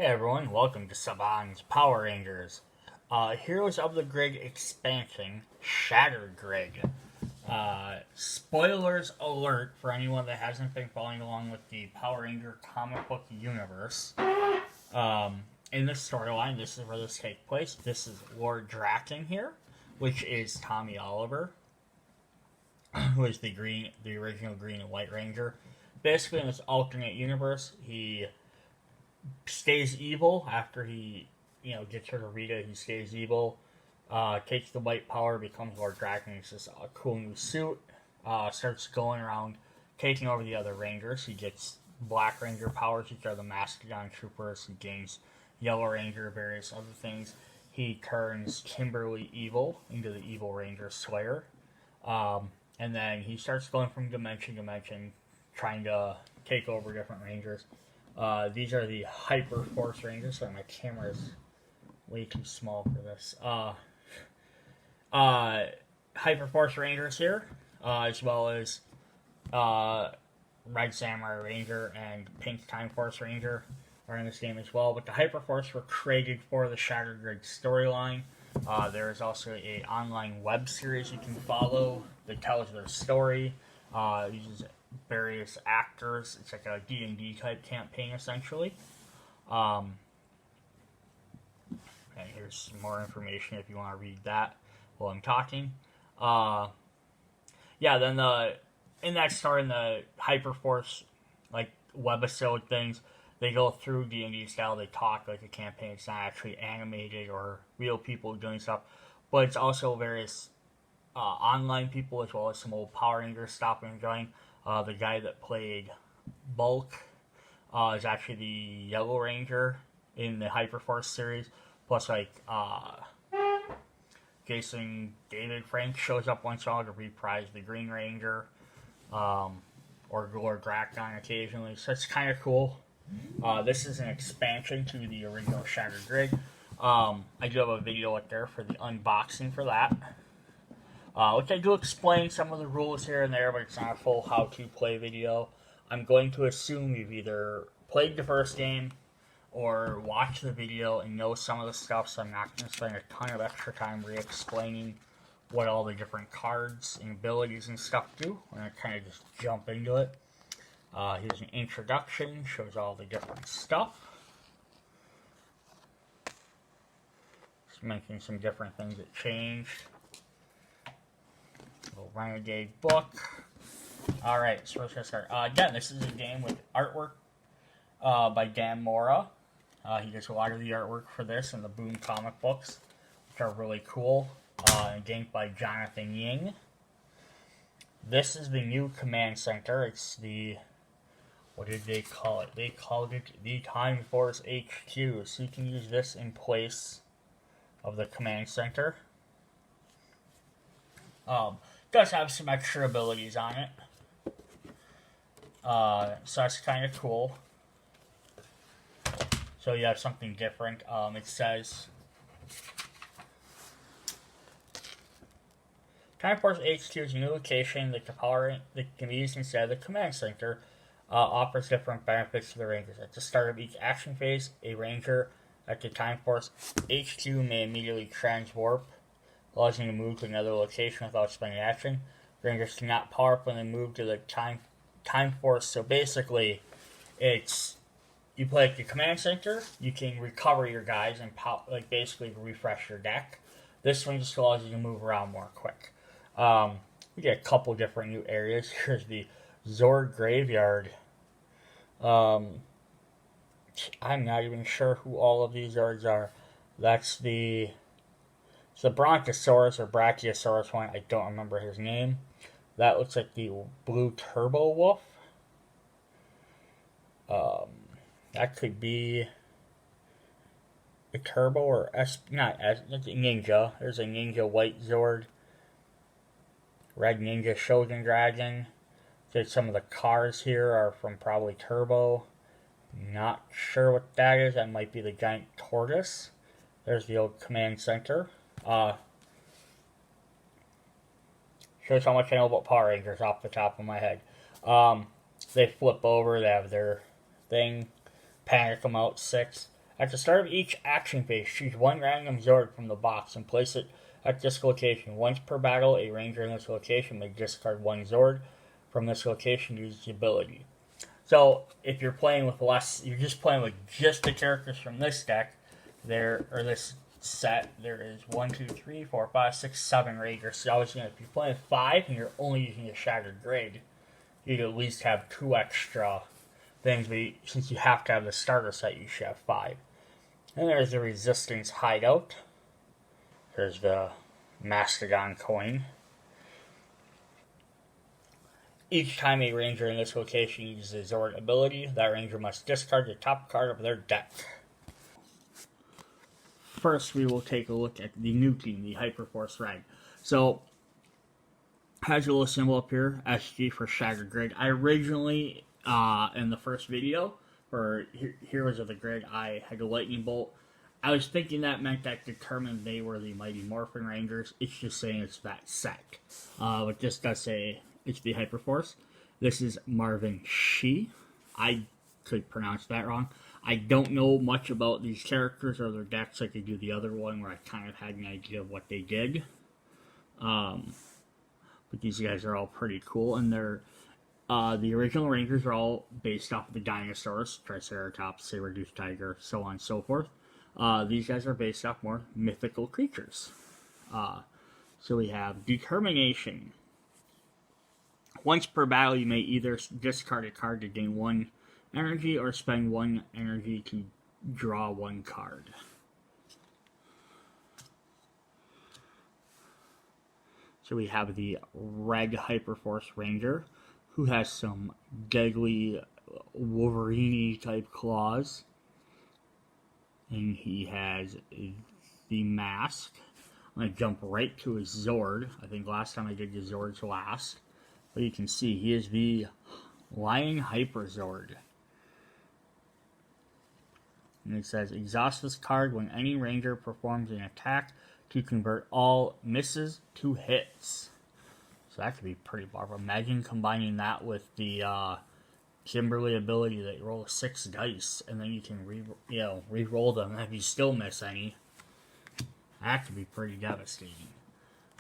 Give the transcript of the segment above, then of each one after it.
Hey everyone, welcome to Saban's Power Rangers. Heroes of the Grid expansion, Shattered Grid. Spoilers alert for anyone that hasn't been following along with the Power Ranger comic book universe. In this storyline, this is where this takes place. This is Lord Drakkon here, which is Tommy Oliver, who is the original Green and White Ranger. Basically, in this alternate universe, he stays evil after he, gets rid of Rita. He stays evil, takes the white power, becomes Lord Drakkon. He's just a cool new suit. Starts going around, taking over the other Rangers. He gets Black Ranger powers, which are the Mastodon Troopers. He gains Yellow Ranger, various other things. He turns Kimberly evil into the Evil Ranger Slayer. And then he starts going from dimension to dimension, trying to take over different Rangers. These are the Hyperforce Rangers. Sorry, my camera is way too small for this. Hyperforce Rangers here, as well as Red Samurai Ranger and Pink Time Force Ranger are in this game as well. But the Hyperforce were created for the Shattered Grid storyline. There is also an online web series you can follow that tells their story. Uses various actors. It's like a D&D type campaign, essentially. And here's some more information if you want to read that while I'm talking. Then in that story, in the Hyperforce webisode things, they go through D&D style. They talk like a campaign. It's not actually animated or real people doing stuff, but it's also various online people as well as some old Power Rangers stopping and joining. The guy that played Bulk is actually the Yellow Ranger in the Hyperforce series. Plus, Jason David Frank shows up once in a while to reprise the Green Ranger, or Lord Drakkon occasionally. So it's kind of cool. This is an expansion to the original Shattered Grid. I do have a video up there for the unboxing for that. Which I do explain some of the rules here and there, but it's not a full how-to play video. I'm going to assume you've either played the first game or watched the video and know some of the stuff, so I'm not going to spend a ton of extra time re-explaining what all the different cards and abilities and stuff do. I'm going to kind of just jump into it. Here's an introduction, shows all the different stuff. Just mentioning some different things that changed. Little Renegade book. Alright, so let's get started. Again, this is a game with artwork by Dan Mora. He does a lot of the artwork for this and the Boom comic books, which are really cool. And gamed by Jonathan Ying. This is the new command center. It's the... what did they call it? They called it the Time Force HQ. So you can use this in place of the command center. Does have some extra abilities on it. So that's kind of cool. So you have something different. It says Time Force HQ is a new location that can be used instead of the command center. Offers different benefits to the Rangers. At the start of each action phase, a Ranger at the Time Force HQ may immediately transwarp, allows you to move to another location without spending action. Rangers cannot power up when they move to the Time Force. So basically, it's you play at the command center. You can recover your guys and basically refresh your deck. This one just allows you to move around more quick. We get a couple different new areas. Here's the Zord Graveyard. I'm not even sure who all of these Zords are. It's the Brontosaurus or Brachiosaurus one. I don't remember his name. That looks like the Blue Turbo Wolf. That could be a Turbo or it's a Ninja. There's a Ninja White Zord. Red Ninja Shogun Dragon. Some of the cars here are from probably Turbo. Not sure what that is. That might be the Giant Tortoise. There's the old command center. Shows how much I know about Power Rangers off the top of my head. They flip over. They have their thing. Panic them out 6. At the start of each action phase, choose one random Zord from the box and place it at this location. Once per battle, a ranger in this location may discard one Zord from this location to use the ability. So, if you're playing with less, you're just playing with just the characters from this deck, or this set, there is 1, 2, 3, 4, 5, 6, 7 Rangers. So, if you're playing 5 and you're only using a Shattered Grid, you'd at least have 2 extra things, but since you have to have the starter set, you should have 5. And there's the Resistance Hideout. There's the Mastodon Coin. Each time a ranger in this location uses a Zord ability, that ranger must discard the top card of their deck. First, we will take a look at the new team, the Hyperforce Rangers. So, has a little symbol up here, SG for Shattered Grid. I originally, in the first video, for Heroes of the Grid, I had a Lightning Bolt. I was thinking that meant that determined they were the Mighty Morphin Rangers. It's just saying it's that set. But this does say it's the Hyperforce. This is Marvin Shi. I could pronounce that wrong. I don't know much about these characters or their decks like I do the other one where I kind of had an idea of what they did. But these guys are all pretty cool, and they're the original Rangers are all based off of the dinosaurs, Triceratops, Saber-toothed tiger, so on and so forth. These guys are based off more mythical creatures. So we have Determination. Once per battle, you may either discard a card to gain 1 energy or spend 1 energy to draw 1 card. So we have the Red Hyperforce Ranger, who has some deadly Wolverine type claws. And he has the mask. I'm going to jump right to his Zord. I think last time I did the Zords last. But you can see he is the Lion Hyper Zord. And it says, exhaust this card when any ranger performs an attack to convert all misses to hits. So that could be pretty powerful. Imagine combining that with the Kimberly ability that you roll 6 dice, and then you can re-roll them, and if you still miss any, that could be pretty devastating.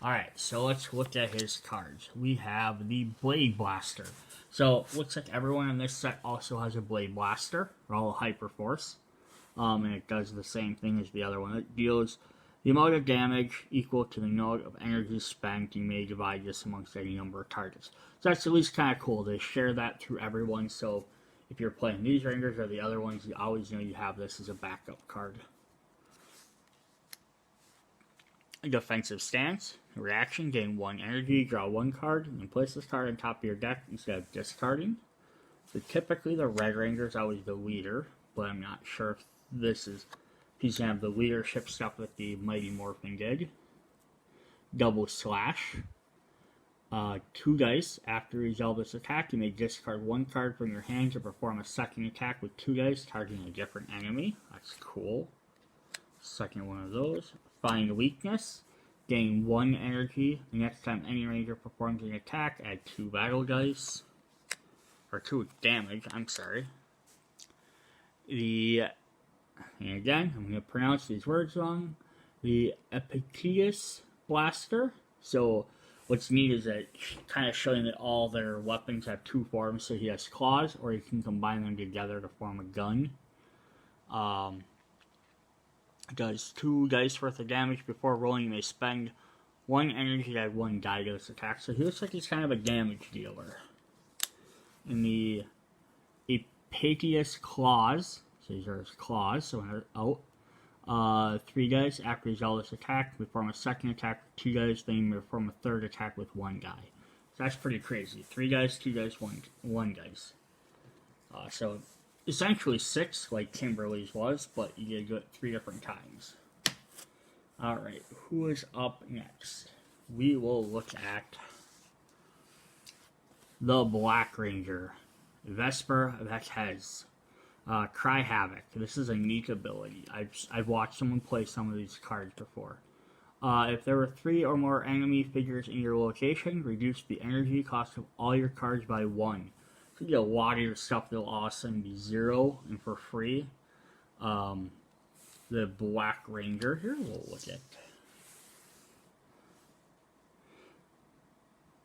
Alright, so let's look at his cards. We have the Blade Blaster. So, looks like everyone in this set also has a Blade Blaster. They're all Hyperforce. And it does the same thing as the other one. It deals the amount of damage equal to the amount of energy spent. You may divide this amongst any number of targets. So that's at least kind of cool. They share that through everyone, so if you're playing these Rangers or the other ones, you always know you have this as a backup card. A defensive stance. Reaction, gain 1 energy, draw 1 card, and then place this card on top of your deck instead of discarding. So typically the Red Ranger is always the leader, but I'm not sure if this is... He's going to have the leadership stuff that the Mighty Morphin did. Double Slash. 2 dice. After you resolve this attack, you may discard 1 card from your hand to perform a second attack with 2 dice, targeting a different enemy. That's cool. Second one of those. Find Weakness. Gain 1 energy. The next time any ranger performs an attack, add 2 battle dice. Or 2 damage, I'm sorry. And again, I'm going to pronounce these words wrong. The Epictetus Blaster. So, what's neat is that kind of showing that all their weapons have 2 forms. So he has claws, or you can combine them together to form a gun. Does 2 dice worth of damage. Before rolling, you may spend 1 energy to add 1 die to this attack. So he looks like he's kind of a damage dealer. In the Epictetus Claws. So these are his claws, so when they're out, 3 dice. After you resolve this attack, perform a second attack with 2 dice, then you perform a third attack with 1 die. So that's pretty crazy. 3 dice, 2 dice, 1 dice. So essentially 6, like Kimberly's was, but you get to do it 3 different times. Alright, who is up next? We will look at the Black Ranger, Vesper Vexhez. Cry Havoc. This is a neat ability. I've watched someone play some of these cards before. If there were 3 or more enemy figures in your location, reduce the energy cost of all your cards by 1. So you get a lot of your stuff that'll all of a sudden be 0 and for free. the Black Ranger here. We'll look at.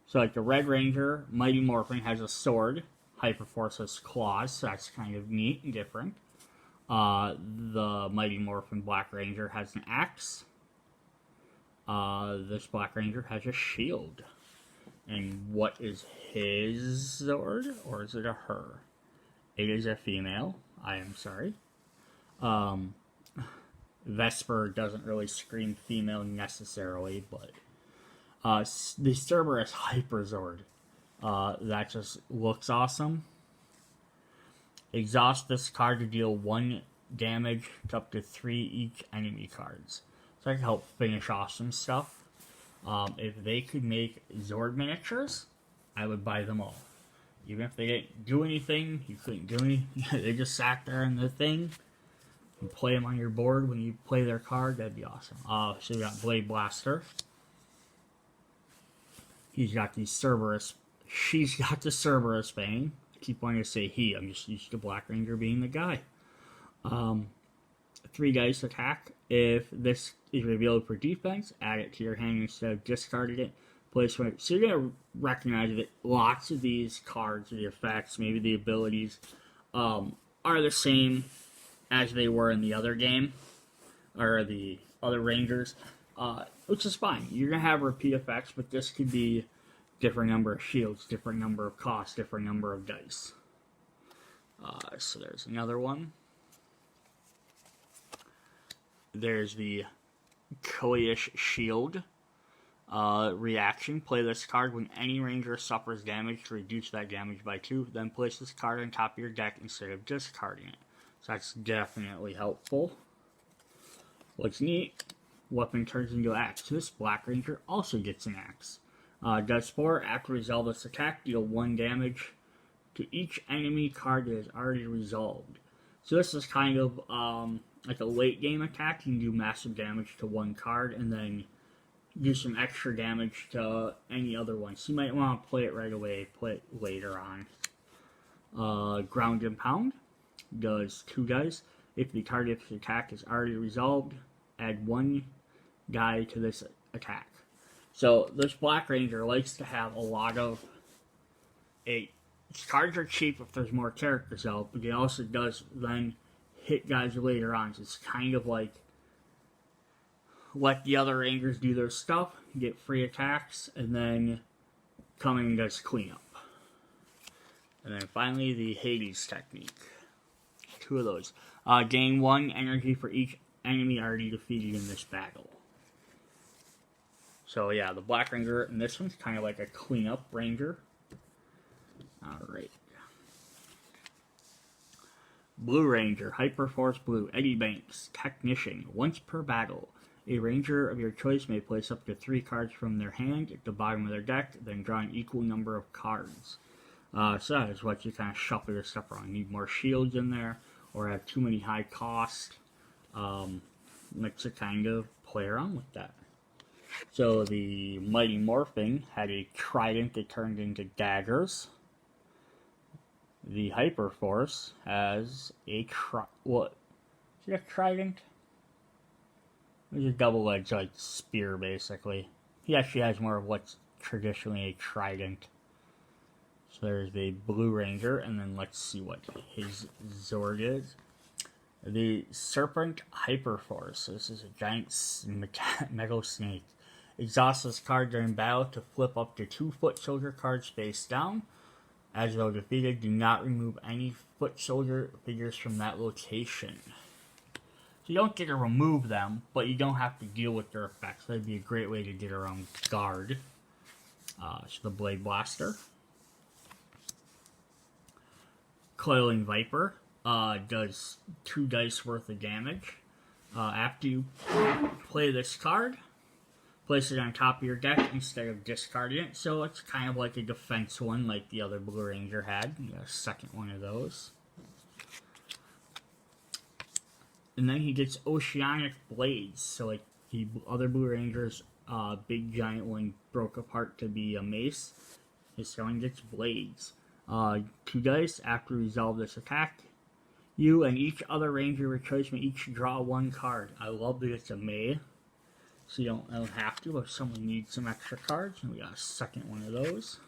So like the Red Ranger, Mighty Morphin has a sword. Hyperforce has claws, so that's kind of neat and different. The Mighty Morphin Black Ranger has an axe. This Black Ranger has a shield. And what is his sword? Or is it a her? It is a female. I am sorry. Vesper doesn't really scream female necessarily, but the Cerberus Hyperzord. That just looks awesome. Exhaust this card to deal 1 damage to up to 3 each enemy cards. So I can help finish off some stuff. If they could make Zord miniatures, I would buy them all. Even if they didn't do anything, you couldn't do anything. They just sat there in the thing. And play them on your board when you play their card, that'd be awesome. So we got Blade Blaster. He's got the Cerberus. She's got the Cerberus Bane. I keep wanting to say he. I'm just used to Black Ranger being the guy. 3 dice attack. If this is revealed for defense, add it to your hand instead of discarding it. Place one. So you're going to recognize that lots of these cards, the effects, maybe the abilities, are the same as they were in the other game, or the other Rangers, which is fine. You're going to have repeat effects, but this could be different number of shields, different number of costs, different number of dice. So there's another one. There's the Koyish Shield reaction. Play this card when any ranger suffers damage to reduce that damage by 2. Then place this card on top of your deck instead of discarding it. So that's definitely helpful. What's neat, weapon turns into axe. This Black Ranger also gets an axe. Does 4, after resolve this attack, deal 1 damage to each enemy card that is already resolved. So this is kind of like a late game attack. You can do massive damage to 1 card and then do some extra damage to any other one. So you might want to play it right away, play it later on. Ground and Pound does 2 dice. If the target's attack is already resolved, add 1 die to this attack. So this Black Ranger likes to have a lot of cards are cheap if there's more characters out, but it also does then hit guys later on. So it's kind of like let the other Rangers do their stuff, get free attacks, and then come in and just clean up. And then finally the Hades technique. 2 of those. Gain 1 energy for each enemy already defeated in this battle. So yeah, the Black Ranger in this one's kind of like a cleanup Ranger. Alright. Blue Ranger, Hyperforce Blue, Eddie Banks, Technician. Once per battle, a Ranger of your choice may place up to 3 cards from their hand at the bottom of their deck, then draw an equal number of cards. So that is what you kind of shuffle your stuff around. You need more shields in there, or have too many high cost. Like to kind of play around with that. So the Mighty Morphin had a trident that turned into daggers. The Hyperforce has a what? Is it a trident? It's a double-edged like spear, basically. He actually has more of what's traditionally a trident. So there's the Blue Ranger, and then let's see what his Zord is. The Serpent Hyperforce. This is a giant metal snake. Exhaust this card during battle to flip up to 2 foot soldier cards face down. As though defeated, do not remove any foot soldier figures from that location. So you don't get to remove them, but you don't have to deal with their effects. That'd be a great way to get around guard. So the Blade Blaster. Coiling Viper does 2 dice worth of damage. After you play this card, place it on top of your deck instead of discarding it. So it's kind of like a defense one like the other Blue Ranger had. You got a second one of those. And then he gets Oceanic Blaze. So like the other Blue Ranger's big giant one broke apart to be a mace. This one gets blades. 2 dice. After you resolve this attack, You and each other ranger with choice may each draw one card. I love that it's a May, so you don't have to, but if someone needs some extra cards, and we got a second one of those.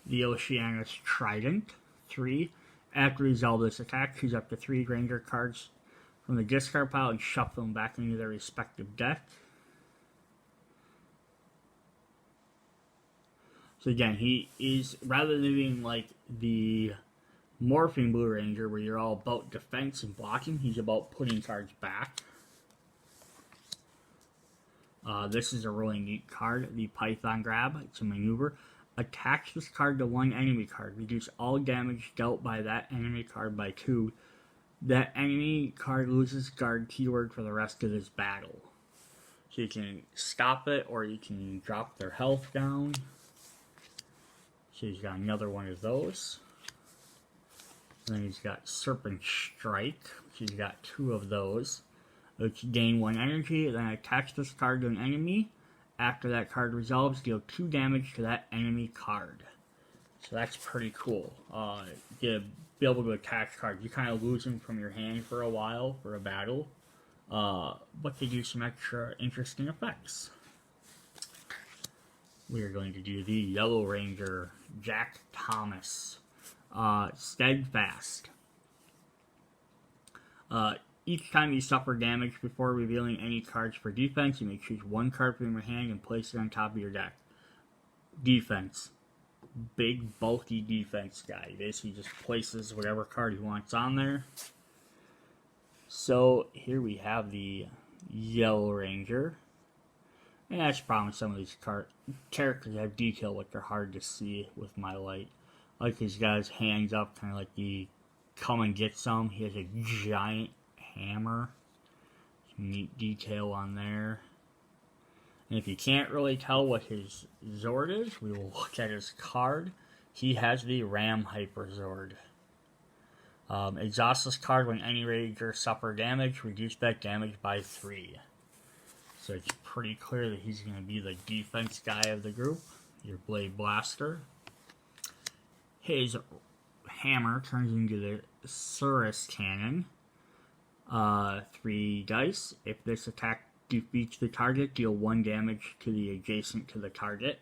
The Oceanic Trident, 3. After you resolve this attack, choose up to 3 ranger cards from the discard pile and shuffle them back into their respective deck. So again, he is, rather than being like the Morphing Blue Ranger where you're all about defense and blocking, he's about putting cards back. This is a really neat card, the Python Grab. It's a maneuver. Attach this card to one enemy card. Reduce all damage dealt by that enemy card by 2. That enemy card loses guard keyword for the rest of this battle. So you can stop it, or you can drop their health down. So he's got another one of those. And then he's got Serpent Strike, which he's got 2 of those. Which gain 1 energy, then attach this card to an enemy. After that card resolves, deal 2 damage to that enemy card. So that's pretty cool. You be able to attach cards. You kind of lose them from your hand for a while for a battle. But they do some extra interesting effects. We are going to do the Yellow Ranger, Jack Thomas. Steadfast. Each time you suffer damage before revealing any cards for defense, you may choose 1 card from your hand and place it on top of your deck. Defense. Big, bulky defense guy. He basically just places whatever card he wants on there. So, here we have the Yellow Ranger. And that's the problem with some of these characters have detail, which are hard to see with my light. Like he's got his hands up, kind of like the come and get some. He has a giant hammer. Some neat detail on there. And if you can't really tell what his Zord is, we will look at his card. He has the Ram Hyper Zord. Exhaust this card when any ranger suffer damage. Reduce that damage by 3. So it's pretty clear that he's going to be the defense guy of the group. Your Blade Blaster. His hammer turns into the Surus Cannon. 3 dice. If this attack defeats the target, deal 1 damage to the adjacent to the target.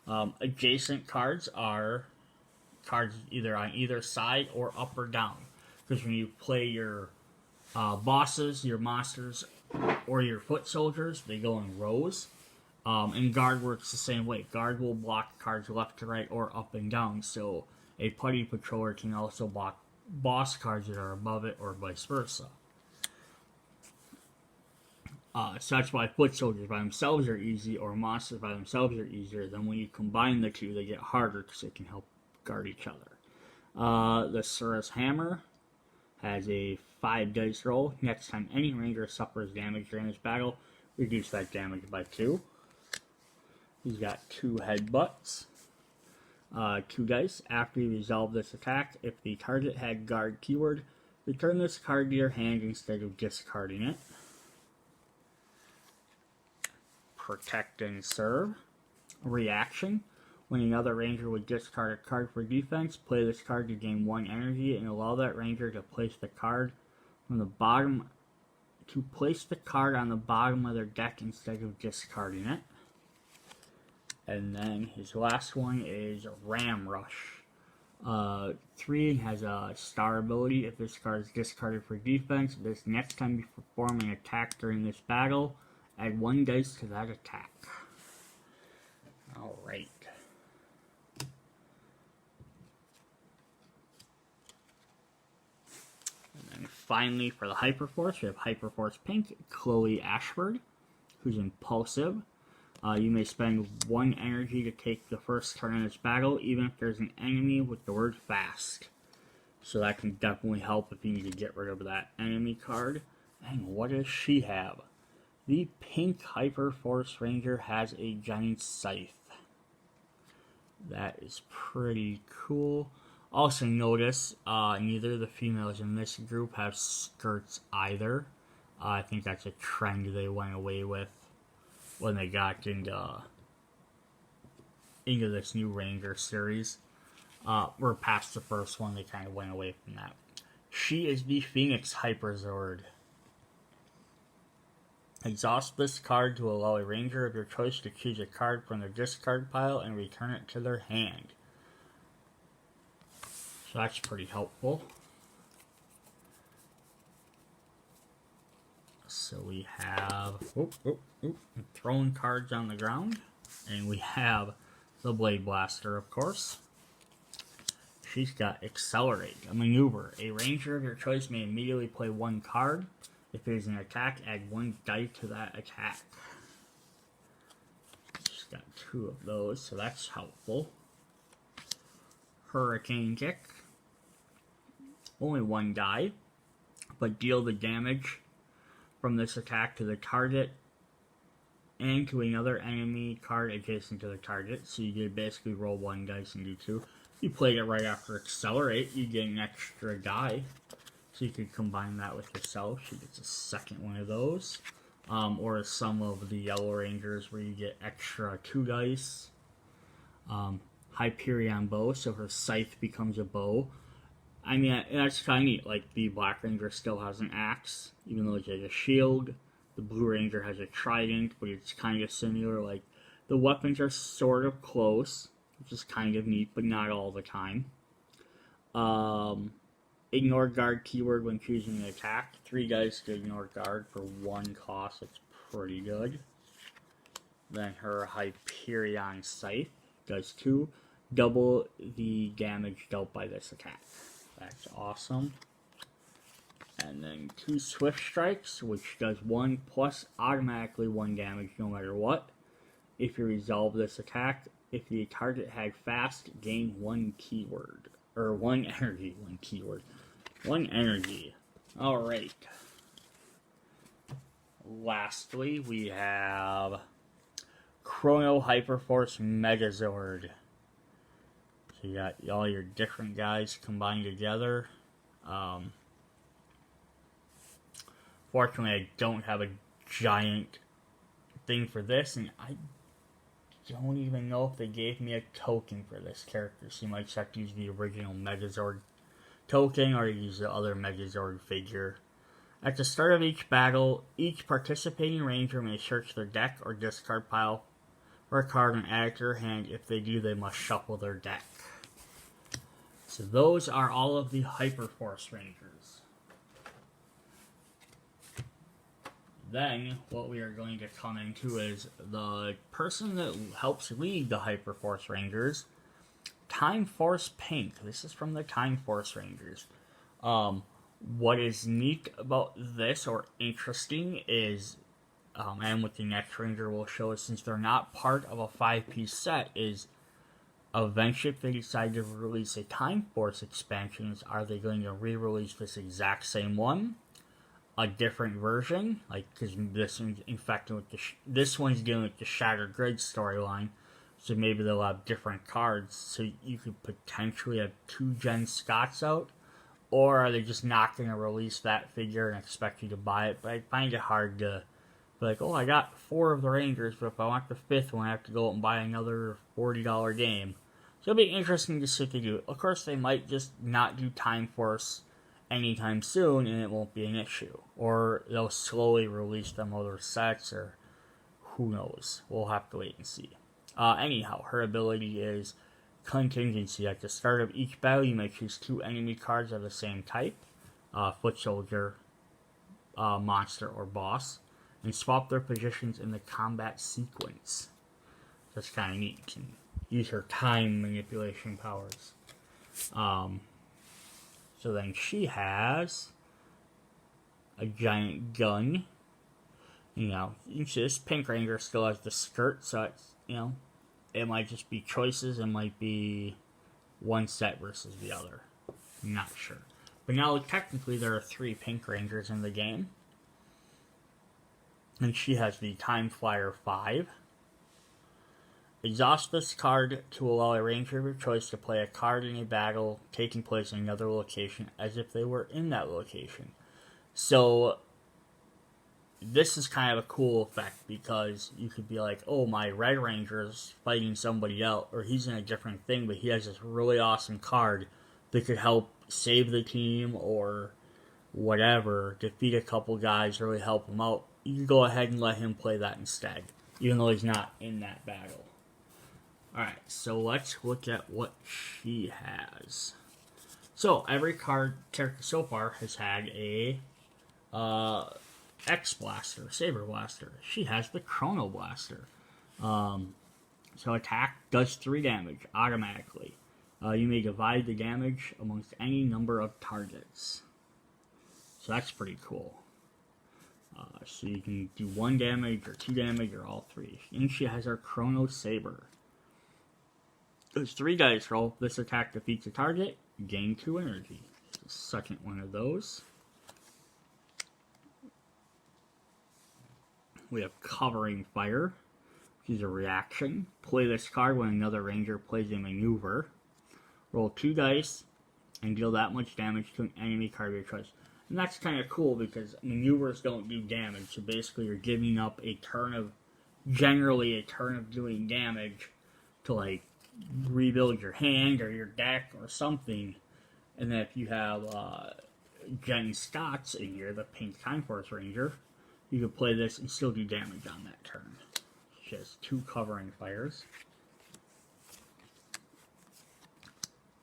Adjacent cards are cards either on either side or up or down. Because when you play your bosses, your monsters, or your foot soldiers, they go in rows. And guard works the same way. Guard will block cards left to right or up and down. So a putty patroller can also block boss cards that are above it or vice versa. So that's why foot soldiers by themselves are easy, or monsters by themselves are easier. Then when you combine the two, they get harder because they can help guard each other. The Surus Hammer has a 5 dice roll. Next time any ranger suffers damage during this battle, reduce that damage by 2. He's got 2 headbutts. 2 dice. After you resolve this attack, if the target had guard keyword, return this card to your hand instead of discarding it. Protect and Serve. Reaction. When another ranger would discard a card for defense, play this card to gain 1 energy and allow that ranger to place the card from the bottom on the bottom of their deck instead of discarding it. And then his last one is Ram Rush. 3 has a star ability. If this card is discarded for defense, this next time you perform an attack during this battle, add 1 dice to that attack. Alright. And then finally, for the Hyperforce, we have Hyperforce Pink, Chloe Ashford, who's impulsive. You may spend 1 energy to take the first turn in this battle, even if there's an enemy with the word fast. So that can definitely help if you need to get rid of that enemy card. And what does she have? The pink Hyperforce Ranger has a giant scythe. That is pretty cool. Also notice, neither of the females in this group have skirts either. I think that's a trend they went away with when they got into this new Ranger series. We're past the first one, they kind of went away from that. She is the Phoenix Hyperzord. Exhaust this card to allow a ranger of your choice to choose a card from the discard pile and return it to their hand. So that's pretty helpful. So we have throwing cards on the ground. And we have the Blade Blaster, of course. She's got Accelerate, a maneuver. A ranger of your choice may immediately play one card. If it is an attack, add one die to that attack. She's got 2 of those, so that's helpful. Hurricane Kick. Only 1 die, but deal the damage from this attack to the target and to another enemy card adjacent to the target. So you could basically roll 1 dice and do 2. If you played it right after Accelerate, you get an extra die. So you could combine that with yourself. She gets a second one of those. Or some of the Yellow Rangers where you get extra 2 dice. Hyperion Bow, so her scythe becomes a bow. I mean, that's kind of neat. Like, the Black Ranger still has an axe, even though it has a shield. The Blue Ranger has a trident, but it's kind of similar. Like, the weapons are sort of close, which is kind of neat, but not all the time. Ignore guard keyword when choosing an attack. 3 dice to ignore guard for 1 cost. It's pretty good. Then her Hyperion Scythe does 2. Double the damage dealt by this attack. That's awesome. And then 2 Swift Strikes, which does 1 plus automatically 1 damage no matter what. If you resolve this attack, if the target had fast, gain 1 keyword. Or 1 energy, 1 keyword. 1 energy. Alright. Lastly, we have Chrono Hyperforce Megazord. So you got all your different guys combined together. Fortunately, I don't have a giant thing for this, and I don't even know if they gave me a token for this character, so you might just have to use the original Megazord token or use the other Megazord figure. At the start of each battle, each participating ranger may search their deck or discard pile for a card and add it to their hand. If they do, they must shuffle their deck. So those are all of the Hyperforce Rangers. Then, what we are going to come into is the person that helps lead the Hyperforce Rangers, Time Force Pink. This is from the Time Force Rangers. What is neat about this, or interesting, is, and what the next Ranger will show us, since they're not part of a 5-piece set, is eventually if they decide to release a Time Force expansion, are they going to re-release this exact same one? A different version? Like, because this one's infected with this one's dealing with the Shattered Grid storyline, so maybe they'll have different cards, so you could potentially have 2 Gen Scotts out. Or are they just not going to release that figure and expect you to buy it? But I find it hard to be like, oh, I got 4 of the Rangers, but if I want the 5th one, I have to go out and buy another $40 game. So it'll be interesting to see if they do it. Of course, they might just not do Time Force anytime soon, and it won't be an issue. Or they'll slowly release them other sets, or who knows. We'll have to wait and see. Anyhow, her ability is Contingency. At the start of each battle, you may choose 2 enemy cards of the same type, Foot Soldier, Monster, or Boss, and swap their positions in the combat sequence. That's kind of neat. You can use her time manipulation powers. So then she has a giant gun. You know, you see this Pink Ranger still has the skirt, so it's, you know, it might just be choices. It might be one set versus the other. I'm not sure. But now, technically, there are 3 Pink Rangers in the game. And she has the Time Flyer 5. Exhaust this card to allow a ranger of your choice to play a card in a battle taking place in another location as if they were in that location. So, this is kind of a cool effect because you could be like, oh, my Red Ranger's fighting somebody else, or he's in a different thing, but he has this really awesome card that could help save the team or whatever, defeat a couple guys, really help him out. You can go ahead and let him play that instead, even though he's not in that battle. Alright, so let's look at what she has. So, every card character so far has had a X Blaster, Saber Blaster. She has the Chrono Blaster. So attack does 3 damage automatically. You may divide the damage amongst any number of targets. So that's pretty cool. So you can do 1 damage or 2 damage or all 3. And she has her Chrono Saber. Does 3 dice roll. This attack defeats a target. Gain 2 energy. Second one of those. We have Covering Fire, which is a reaction. Play this card when another ranger plays a maneuver. Roll 2 dice and deal that much damage to an enemy card of your choice. And that's kind of cool because maneuvers don't do damage. So basically you're giving up a turn of, generally a turn of doing damage to like rebuild your hand or your deck or something. And then if you have Jen Scott's in here, the pink Hyperforce Ranger, you can play this and still do damage on that turn. She has 2 Covering Fires.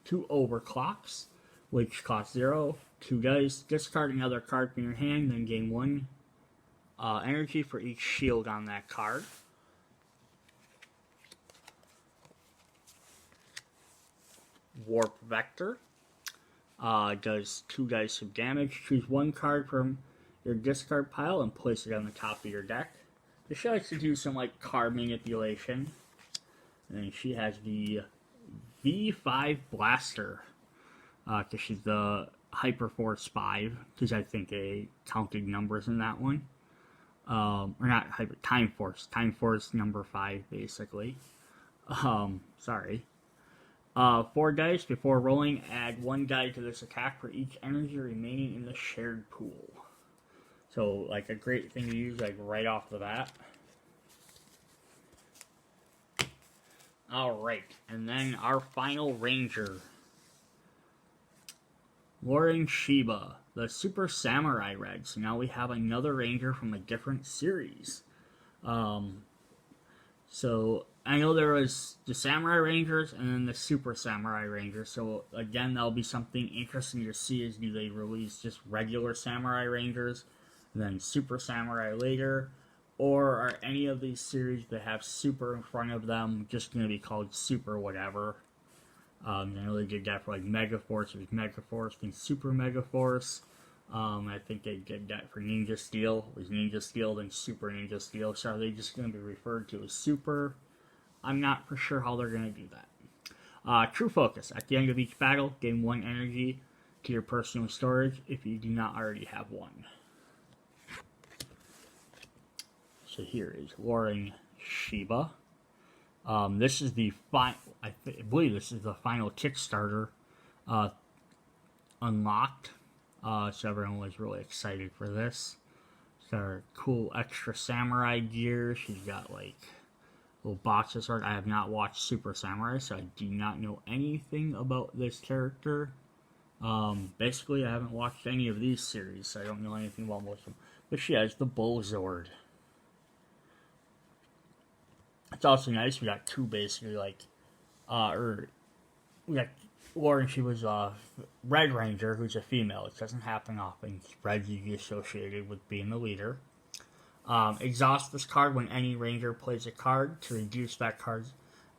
2 Overclocks, which cost 0. 2 dice. Discard another card from your hand, then gain 1 energy for each shield on that card. Warp Vector. Does 2 dice of damage. Choose 1 card from your discard pile and place it on the top of your deck. She likes to do some like card manipulation. And then she has the V5 Blaster. Because she's the Hyperforce 5. Because I think they counted numbers in that one. Or not Time Force. Time Force number 5, basically. Sorry. 4 dice. Before rolling, add 1 die to this attack for each energy remaining in the shared pool. So, like, a great thing to use, like, right off the bat. Alright, and then our final ranger. Lauren Shiba, the Super Samurai Red. So now we have another ranger from a different series. So, I know there was the Samurai Rangers and then the Super Samurai Rangers. So, again, that'll be something interesting to see is do they release just regular Samurai Rangers, then Super Samurai later, or are any of these series that have Super in front of them just going to be called Super whatever? I know they did that for like Megaforce, it was Megaforce, then Super Megaforce. I think they did that for Ninja Steel. It was Ninja Steel, then Super Ninja Steel. So are they just going to be referred to as Super? I'm not for sure how they're going to do that. True Focus. At the end of each battle, gain 1 energy to your personal storage if you do not already have 1. So here is Lauren Shiba. This is the I believe this is the final Kickstarter unlocked. So everyone was really excited for this. She's got her cool extra samurai gear. She's got like little boxes. I have not watched Super Samurai, so I do not know anything about this character. Basically, I haven't watched any of these series, so I don't know anything about most of them. But she has the Bull Zord. It's also nice. We got 2 basically like, we got Lauren. She was a Red Ranger, who's a female. It doesn't happen often. Red's usually associated with being the leader. Exhaust this card when any ranger plays a card to reduce that card's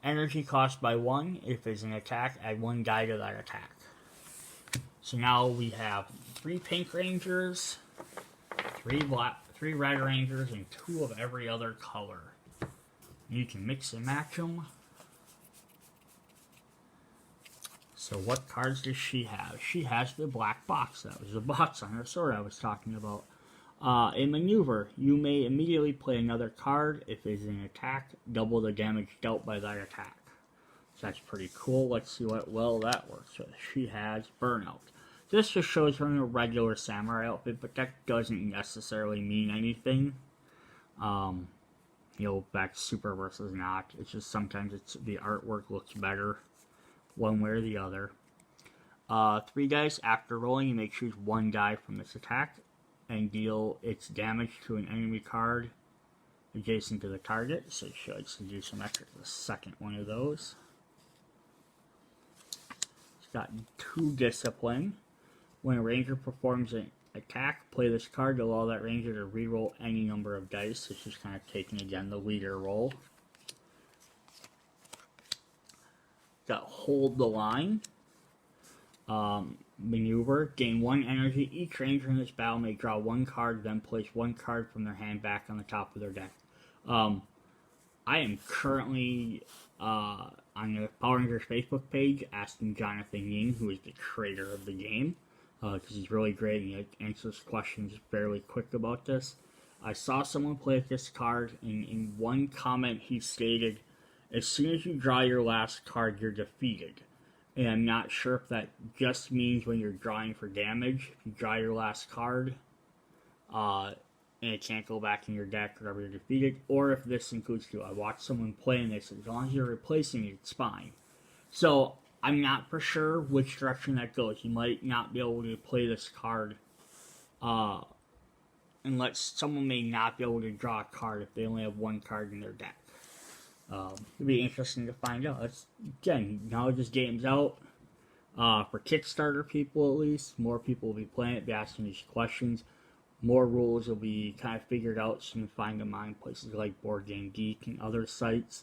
energy cost by 1. If it's an attack, add 1 die to that attack. So now we have 3 pink rangers, 3 red rangers, and 2 of every other color. You can mix and match them. So what cards does she have? She has the black box. That was the box on her sword I was talking about. In maneuver, you may immediately play another card. If it's an attack, double the damage dealt by that attack. So that's pretty cool. Let's see what well that works with. She has Burnout. This just shows her in a regular samurai outfit, but that doesn't necessarily mean anything. Back to super versus not. It's just sometimes the artwork looks better one way or the other. 3 dice. After rolling, you may choose 1 die from this attack and deal its damage to an enemy card adjacent to the target. So it should do some extra to the second one of those. It's got 2 discipline. When a ranger performs an attack, play this card to allow that ranger to reroll any number of dice. It's just kind of taking, again, the leader role. Got hold the line. Maneuver. Gain 1 energy. Each ranger in this battle may draw 1 card, then place 1 card from their hand back on the top of their deck. I am currently on the Power Rangers Facebook page asking Jonathan Ying, who is the creator of the game, because he's really great and he answers questions fairly quick about this. I saw someone play with this card, and in one comment he stated, as soon as you draw your last card, you're defeated. And I'm not sure if that just means when you're drawing for damage, if you draw your last card, and it can't go back in your deck whenever you're defeated, or if this includes too. I watched someone play and they said, as long as you're replacing it, it's fine. So, I'm not for sure which direction that goes. You might not be able to play this card, unless someone may not be able to draw a card if they only have 1 card in their deck. It'd be interesting to find out. Again, now this game's out. For Kickstarter people, at least, more people will be playing it, be asking these questions. More rules will be kind of figured out, so you can find them on places like Board Game Geek and other sites.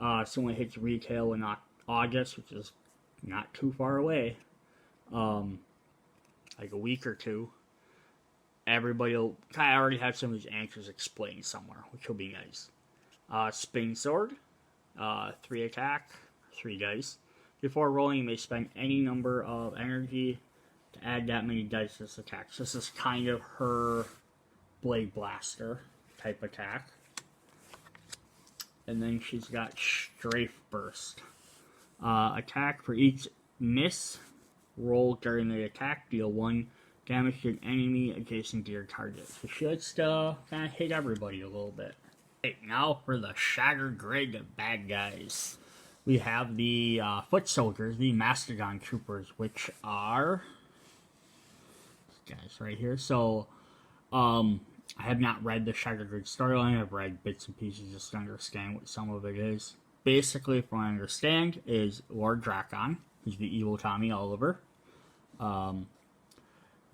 So when it hits retail in August, which is not too far away, like a week or 2, everybody will kind of already have some of these answers explained somewhere, which will be nice. Spin Sword, 3 attack, 3 dice. Before rolling, you may spend any number of energy to add that many dice to this attack. So this is kind of her Blade Blaster type attack. And then she's got Strafe Burst. Attack for each miss roll during the attack, deal 1 damage to an enemy adjacent to your target. So she likes to kind of hit everybody a little bit. Okay, now for the Shattered Grid bad guys. We have the Foot Soldiers, the Mastodon Troopers, which are these guys right here. So, I have not read the Shattered Grid storyline. I've read bits and pieces just to understand what some of it is. Basically, from what I understand, is Lord Drakkon, who's the evil Tommy Oliver,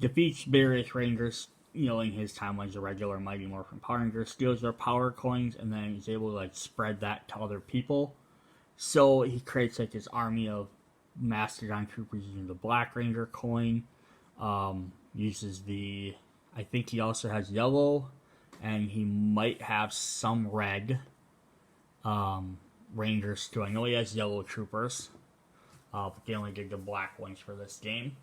defeats various Rangers, in his time as a regular Mighty Morphin Power Ranger, steals their power coins, and then is able to, spread that to other people. So he creates, his army of Mastodon Troopers using the Black Ranger coin, uses I think he also has yellow, and he might have some red, Rangers too. I know he has yellow troopers, but they only did the black ones for this game.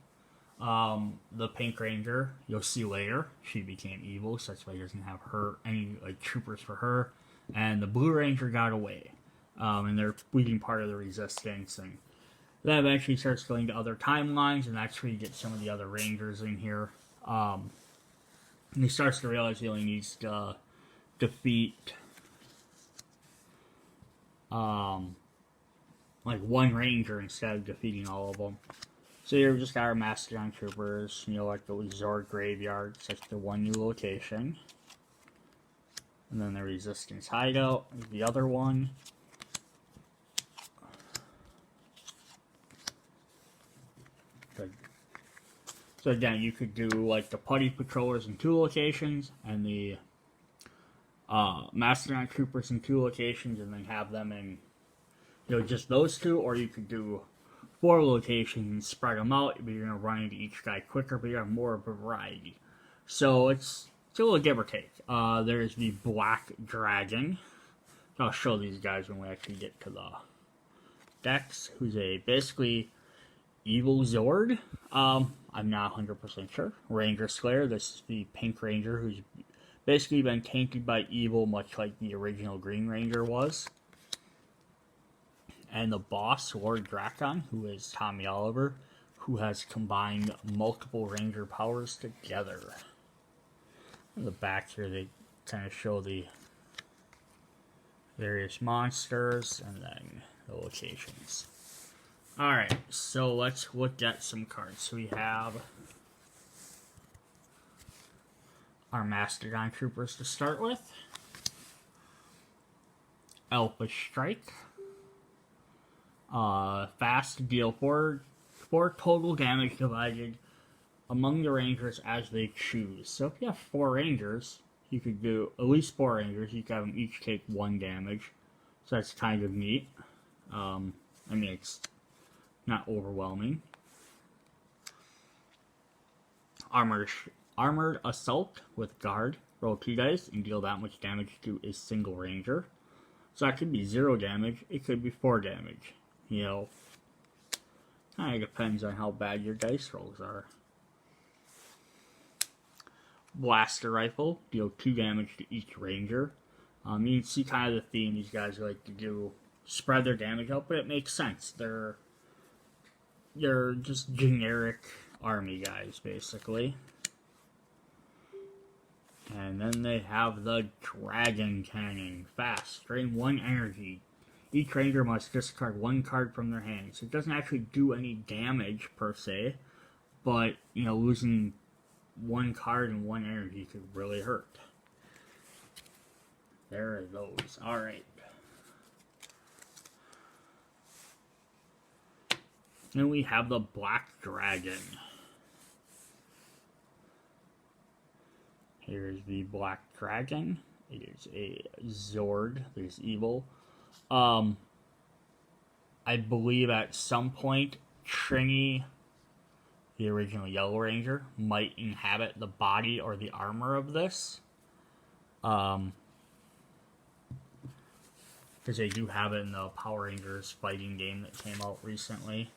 The Pink Ranger, you'll see later, she became evil, so that's why he doesn't have any troopers for her. And the Blue Ranger got away, and they're being part of the Resistance, and that eventually starts going to other timelines, and that's where you get some of the other Rangers in here. And he starts to realize he only needs to defeat one Ranger instead of defeating all of them. So here we just got our Mastodon Troopers, like the Resort Graveyard, that's the one new location. And then the Resistance Hideout is the other one. So again, you could do the Putty Patrollers in 2 locations, and the Mastodon Troopers in 2 locations, and then have them in, just those 2, or you could do 4 locations and spread them out, but you're going to run into each guy quicker, but you have more of a variety. So it's a little give or take. There's the Black Dragon. I'll show these guys when we actually get to the decks, who's basically Evil Zord. I'm not 100% sure. Ranger Slayer, this is the Pink Ranger, who's basically been tainted by evil, much like the original Green Ranger was. And the boss, Lord Drakkon, who is Tommy Oliver, who has combined multiple ranger powers together. In the back here, they kind of show the various monsters and then the locations. Alright, so let's look at some cards. So we have our Mastodon Troopers to start with. Alpha Strike. Fast, deal 4 total damage divided among the rangers as they choose. So if you have 4 rangers, you could do at least 4 rangers. You could have them each take 1 damage. So that's kind of neat. I mean, it's not overwhelming. Armored Assault with Guard. Roll 2 dice and deal that much damage to a single ranger. So that could be 0 damage. It could be 4 damage. You know, kind of depends on how bad your dice rolls are. Blaster Rifle. Deal 2 damage to each ranger. You can see kind of the theme these guys like to do. Spread their damage out, but it makes sense. They're just generic army guys, basically. And then they have the Dragon Cannon. Fast. Drain 1 energy. Each ranger must discard 1 card from their hand. So it doesn't actually do any damage, per se. But, you know, losing 1 card and 1 energy could really hurt. There are those. Alright. Then we have the Black Dragon. Here's the Black Dragon. It is a Zord. There's evil. I believe at some point, Trini, the original Yellow Ranger, might inhabit the body or the armor of this. Because they do have it in the Power Rangers fighting game that came out recently.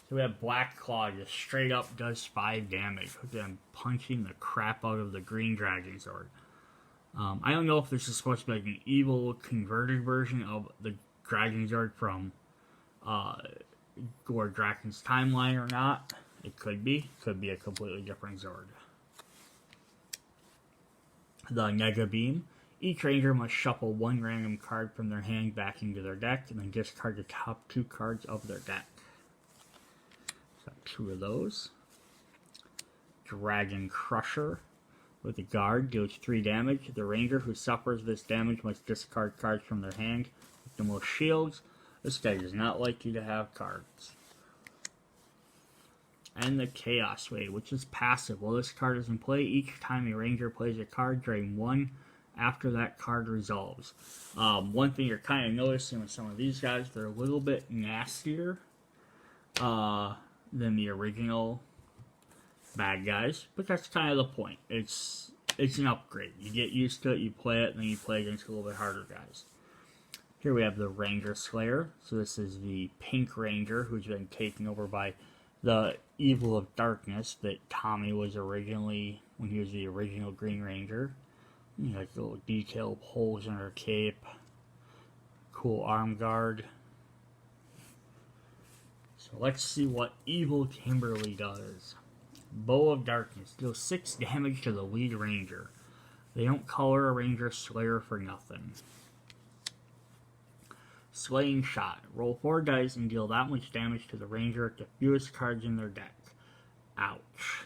So we have Black Claw, just straight up does 5 damage. Again, punching the crap out of the Green Dragon Zord. I don't know if this is supposed to be like an evil converted version of the Dragon Zord from Lord Drakkon's timeline or not. It could be. Could be a completely different Zord. The Nega Beam. Each ranger must shuffle 1 random card from their hand back into their deck and then discard the top 2 cards of their deck. So 2 of those. Dragon Crusher. With a guard, deals 3 damage. The ranger who suffers this damage must discard cards from their hand with the most shields. This guy does not like you to have cards. And the Chaos Wave, which is passive. While this card is in play, each time a ranger plays a card, drain 1 after that card resolves. One thing you're kind of noticing with some of these guys, they're a little bit nastier than the original bad guys, but that's kind of the point. It's an upgrade. You get used to it, you play it, and then you play against a little bit harder guys. Here we have the Ranger Slayer. So this is the Pink Ranger who's been taken over by the Evil of Darkness that Tommy was originally, when he was the original Green Ranger. You know, like little detailed holes in her cape. Cool arm guard. So let's see what Evil Kimberly does. Bow of Darkness. Deals 6 damage to the lead ranger. They don't color a ranger slayer for nothing. Slaying Shot. Roll 4 dice and deal that much damage to the ranger with the fewest cards in their deck. Ouch.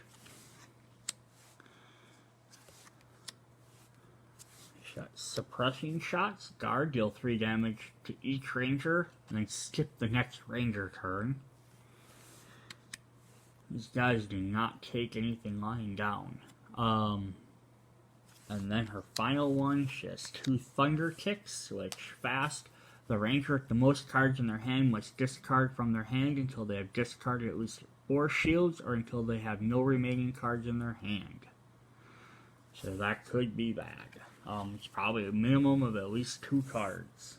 Suppressing Shots. Guard. Deal 3 damage to each ranger and then skip the next ranger turn. These guys do not take anything lying down. And then her final one, she has 2 Thunder Kicks, which fast. The ranger with the most cards in their hand must discard from their hand until they have discarded at least 4 shields or until they have no remaining cards in their hand. So that could be bad. It's probably a minimum of at least 2 cards.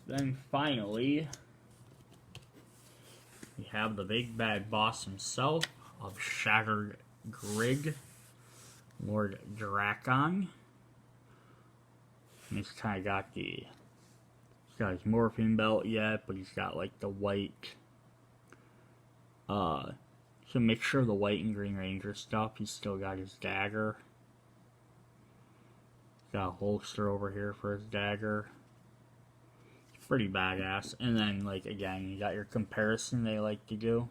Then finally, we have the big bad boss himself of Shattered Grig, Lord Drakkon. And he's kind of got he's got his morphine belt yet, but he's got like the white, so make sure the white and green ranger stuff. He's still got his dagger. Got a holster over here for his dagger. It's pretty badass. And then, like, again, you got your comparison they like to do.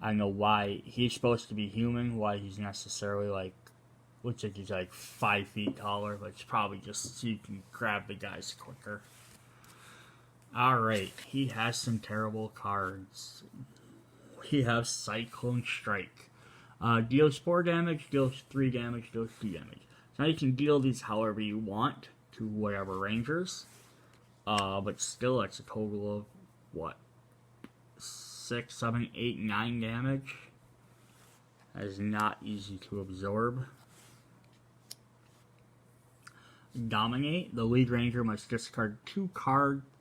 I know why he's supposed to be human, why he's necessarily, like, looks like he's, like, 5 feet taller, but it's probably just so you can grab the guys quicker. Alright, he has some terrible cards. He has Cyclone Strike. Deals 4 damage, deals 3 damage, deals 2 damage. Now you can deal these however you want to whatever rangers. But still, that's a total of, what? 6, 7, 8, 9 damage. That is not easy to absorb. Dominate. The lead ranger must discard 2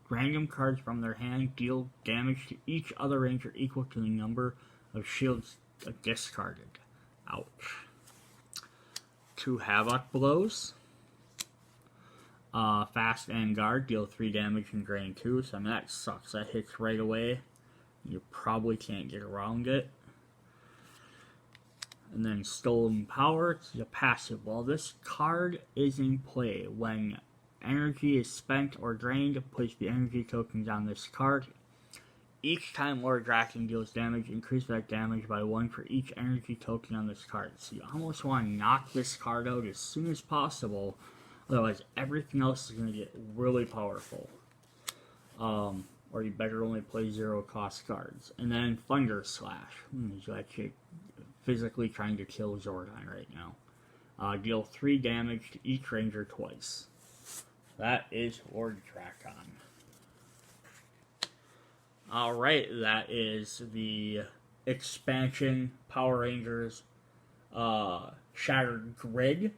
random cards from their hand. Deal damage to each other ranger equal to the number of shields discarded. Ouch. 2 Havoc Blows. Fast and Guard, deal 3 damage and drain 2. So I mean, that sucks. That hits right away. You probably can't get around it. And then Stolen Power, it's a passive. While this card is in play, when energy is spent or drained, place the energy tokens on this card. Each time Lord Drakkon deals damage, increase that damage by 1 for each energy token on this card. So you almost want to knock this card out as soon as possible, otherwise everything else is going to get really powerful. Or you better only play 0 cost cards. And then Thunder Slash. He's actually physically trying to kill Zordon right now. Deal 3 damage to each ranger twice. That is Lord Drakkon. Alright, that is the expansion Power Rangers Shattered Grid.